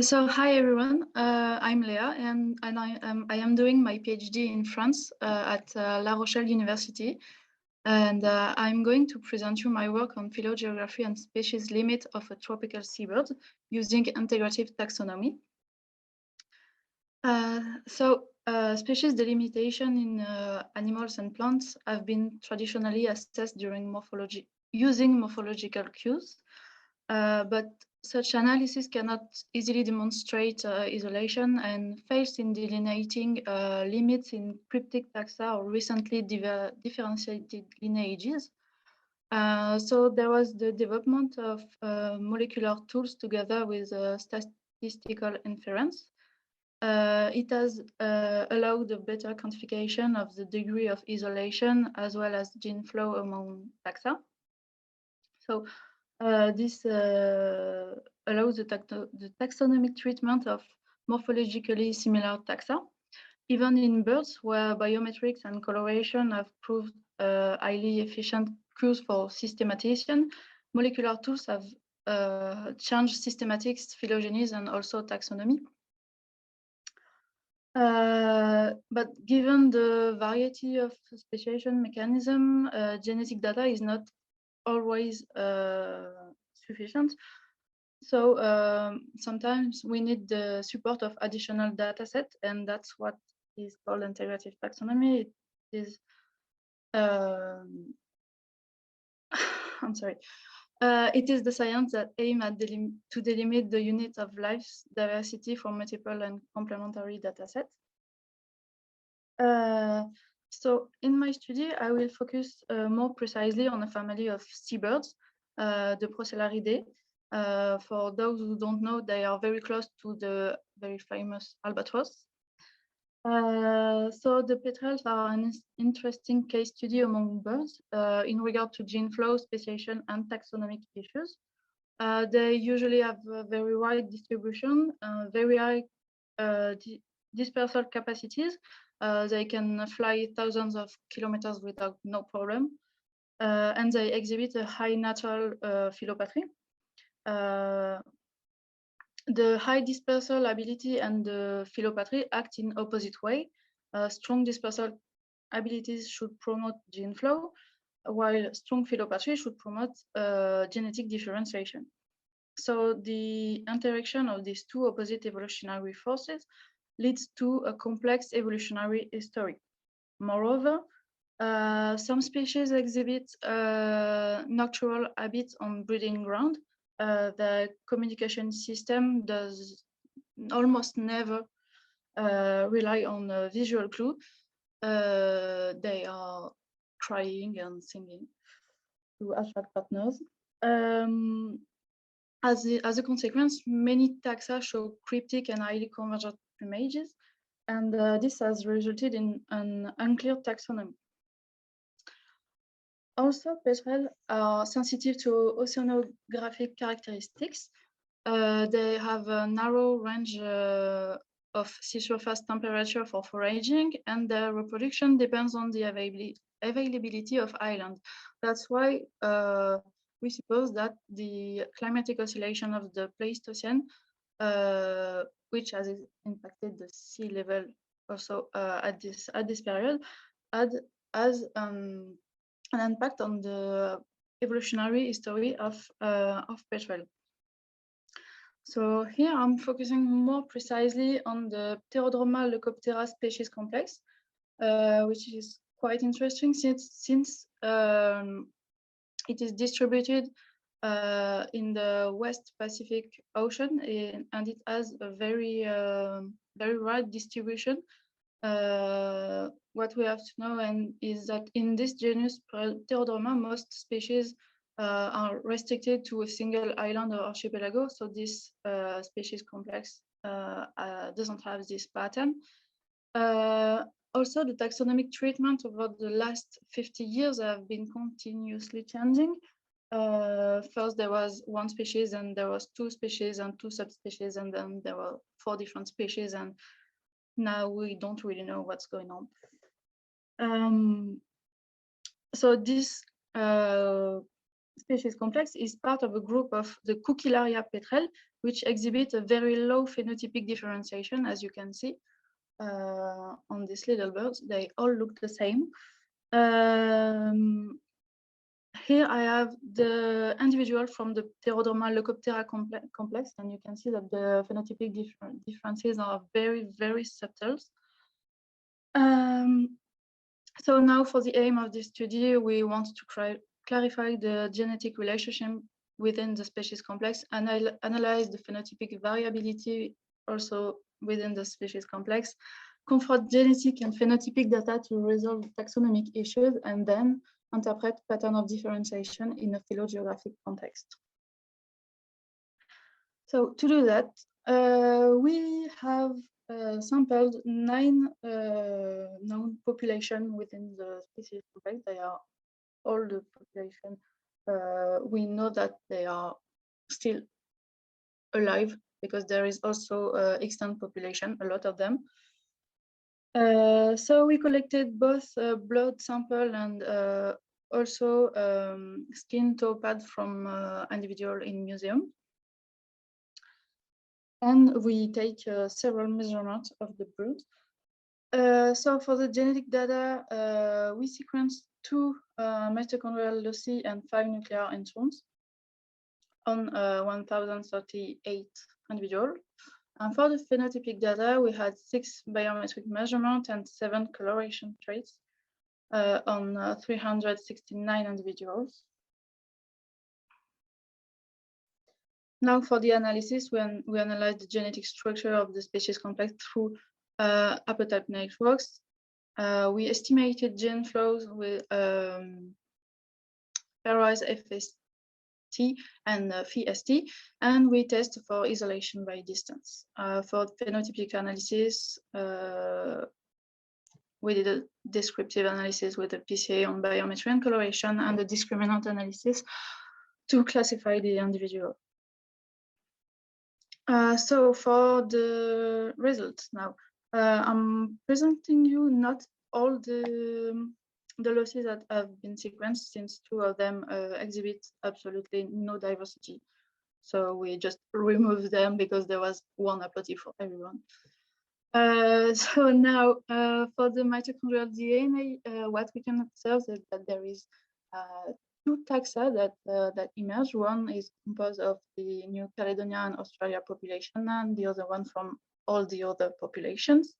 So hi everyone, I'm Léa and I am doing my PhD in France at La Rochelle University, and I'm going to present you my work on phylogeography and species limit of a tropical seabird using integrative taxonomy. Species delimitation in animals and plants have been traditionally assessed during using morphological cues, but such analysis cannot easily demonstrate isolation and fails in delineating limits in cryptic taxa or recently differentiated lineages. So there was the development of molecular tools together with statistical inference. It has allowed a better quantification of the degree of isolation as well as gene flow among taxa. So this allows the taxonomic treatment of morphologically similar taxa, even in birds where biometrics and coloration have proved highly efficient cues for systematization. Molecular tools have changed systematics, phylogenies, and also taxonomy. But given the variety of speciation mechanism, genetic data is not always sufficient. So sometimes we need the support of additional data set, and that's what is called integrative taxonomy. It is, I'm sorry. It is the science that aims at to delimit the unit of life's diversity for multiple and complementary data sets. So in my study, I will focus more precisely on a family of seabirds, the Procellaridae. For those who don't know, they are very close to the very famous albatross. So the petrels are an interesting case study among birds in regard to gene flow, speciation, and taxonomic issues. They usually have a very wide distribution, very high dispersal capacities. They can fly thousands of kilometers without no problem, and they exhibit a high natural philopatry. The high dispersal ability and the philopatry act in opposite way. Strong dispersal abilities should promote gene flow, while strong philopatry should promote genetic differentiation. So the interaction of these two opposite evolutionary forces leads to a complex evolutionary history. Moreover, some species exhibit nocturnal habits on breeding ground. The communication system does almost never rely on a visual clue. They are crying and singing to attract partners. As a consequence, many taxa show cryptic and highly convergent images, and this has resulted in an unclear taxonomy. Also, petrels are sensitive to oceanographic characteristics. They have a narrow range of sea surface temperature for foraging, and their reproduction depends on the availability of island. That's why we suppose that the climatic oscillation of the Pleistocene, which has impacted the sea level also at this period, has an impact on the evolutionary history of petrel. So here I'm focusing more precisely on the Pterodroma leucoptera species complex, which is quite interesting since it is distributed in the West Pacific Ocean, and it has a very wide distribution. What we have to know is that in this genus Pterodroma, most species are restricted to a single island or archipelago, so this species complex doesn't have this pattern. Also, the taxonomic treatment over the last 50 years have been continuously changing. First, there was one species, and there was two species and two subspecies, and then there were 4 different species, and now we don't really know what's going on. So this species complex is part of a group of the Cucullaria petrel, which exhibit a very low phenotypic differentiation, as you can see on these little birds. They all look the same. Here I have the individual from the Pterodroma leucoptera complex, and you can see that the phenotypic differences are very, very subtle. So now for the aim of this study, we want to clarify the genetic relationship within the species complex, and analyze the phenotypic variability also within the species complex, confront genetic and phenotypic data to resolve taxonomic issues, and then interpret pattern of differentiation in a phylogeographic context. So to do that, we have sampled 9 known populations within the species complex. They are all the population. We know that they are still alive because there is also extant population, a lot of them. So we collected both blood sample and also skin toe pad from individual in museum. And we take several measurements of the brood. So for the genetic data, we sequenced 2 mitochondrial loci and 5 nuclear introns on 1,038 individuals. And for the phenotypic data, we had 6 biometric measurements and 7 coloration traits on 369 individuals. Now for the analysis, when we analyzed the genetic structure of the species complex through haplotype networks, we estimated gene flows with pairwise FST and PST, and we test for isolation by distance. For phenotypic analysis, we did a descriptive analysis with the PCA on biometry and coloration, and the discriminant analysis to classify the individual. So for the results now, I'm presenting you not all the losses that have been sequenced, since 2 of them exhibit absolutely no diversity. So we just removed them because there was one haplotype for everyone. So now for the mitochondrial DNA, what we can observe is that there is 2 taxa that emerge. One is composed of the New Caledonia and Australia population, and the other one from all the other populations.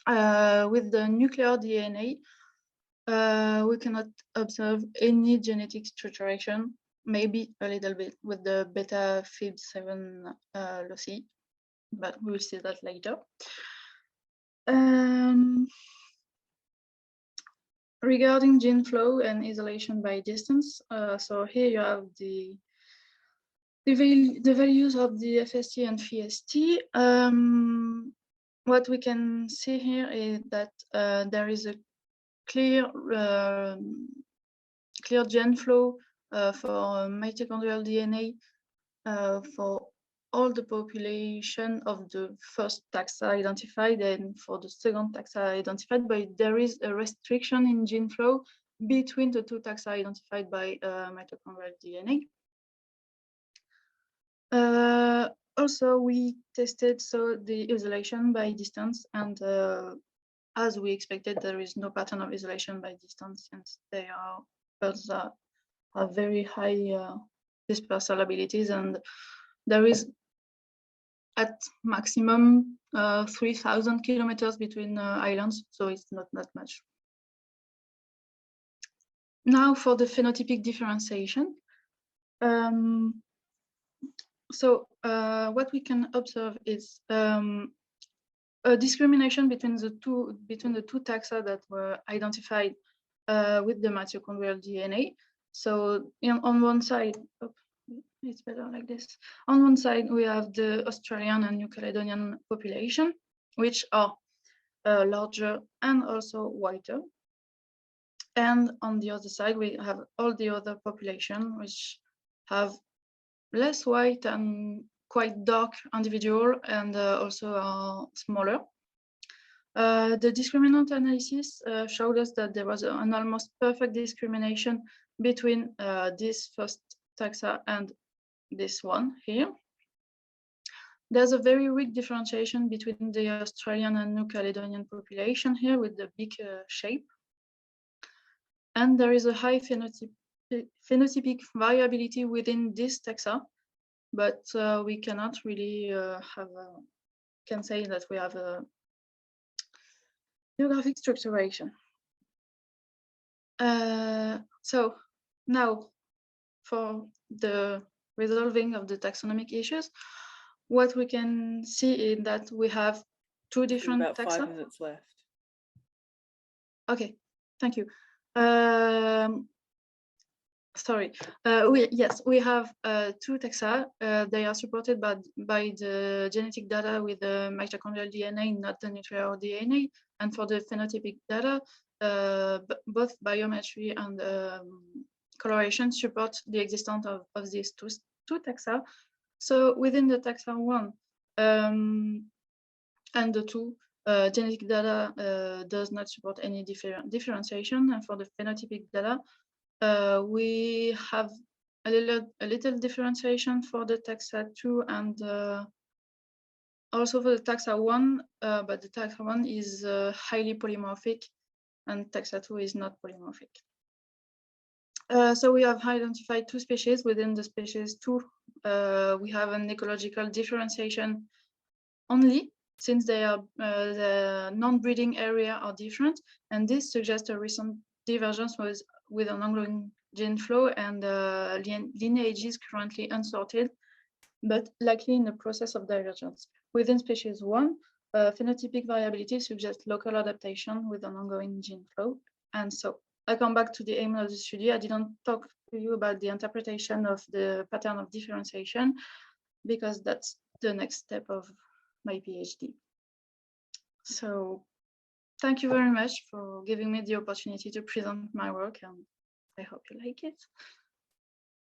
With the nuclear DNA, we cannot observe any genetic structuration, maybe a little bit with the beta Fib7 loci, but we will see that later. Regarding gene flow and isolation by distance, so here you have the values of the FST and PST. What we can see here is that there is a clear gene flow for mitochondrial DNA for all the population of the first taxa identified, and for the second taxa identified, but there is a restriction in gene flow between the 2 taxa identified by mitochondrial DNA. Also, we tested the isolation by distance, and as we expected, there is no pattern of isolation by distance, since they are birds that have very high dispersal abilities, and there is at maximum 3,000 kilometers between islands, so it's not that much. Now for the phenotypic differentiation. What we can observe is a discrimination between the two taxa that were identified with the mitochondrial DNA. So on one side, it's better like this. On one side, we have the Australian and New Caledonian population, which are larger and also whiter. And on the other side, we have all the other population, which have less white and quite dark individual, and also are smaller. The discriminant analysis showed us that there was an almost perfect discrimination between this first taxa and this one here. There's a very weak differentiation between the Australian and New Caledonian population here with the big shape. And there is a high phenotypic variability within this taxa, but we cannot really can say that we have a geographic structuration. So now for the resolving of the taxonomic issues, what we can see is that we have two different about taxa. 5 minutes left. Okay, thank you. Sorry. Yes, we have two taxa. They are supported by the genetic data with the mitochondrial DNA, not the nuclear DNA. And for the phenotypic data, both biometry and coloration support the existence of these two taxa. So within the taxa 1 and the 2, genetic data does not support any differentiation. And for the phenotypic data, we have a little differentiation for the taxa 2 and also for the taxa 1, but the taxa 1 is highly polymorphic and taxa 2 is not polymorphic. So we have identified two species. Within the species 2, we have an ecological differentiation only, since they are the non-breeding area are different, and this suggests a recent divergence with an ongoing gene flow and lineages currently unsorted, but likely in the process of divergence. Within species 1, phenotypic variability suggests local adaptation with an ongoing gene flow. And so I come back to the aim of the study. I didn't talk to you about the interpretation of the pattern of differentiation, because that's the next step of my PhD. So thank you very much for giving me the opportunity to present my work, and I hope you like it.